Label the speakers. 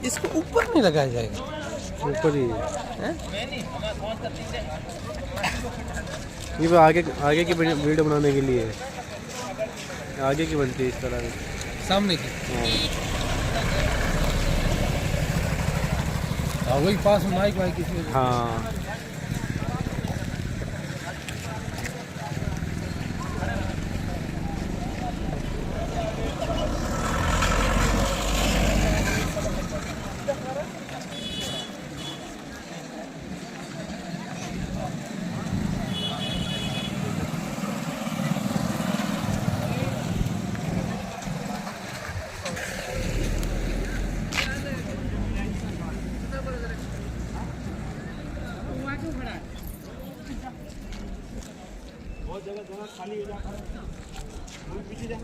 Speaker 1: इसको ऊपर नहीं लगाया जाएगा,
Speaker 2: ऊपर ही
Speaker 1: हैं?
Speaker 2: ये वो आगे की वीडियो बनाने के लिए आगे की बनती है इस तरह
Speaker 1: सामने की।
Speaker 2: हाँ
Speaker 1: वही पास में माइक वाइक इसमें।
Speaker 2: हाँ
Speaker 3: बहुत जगह खाली है, पीछे जा।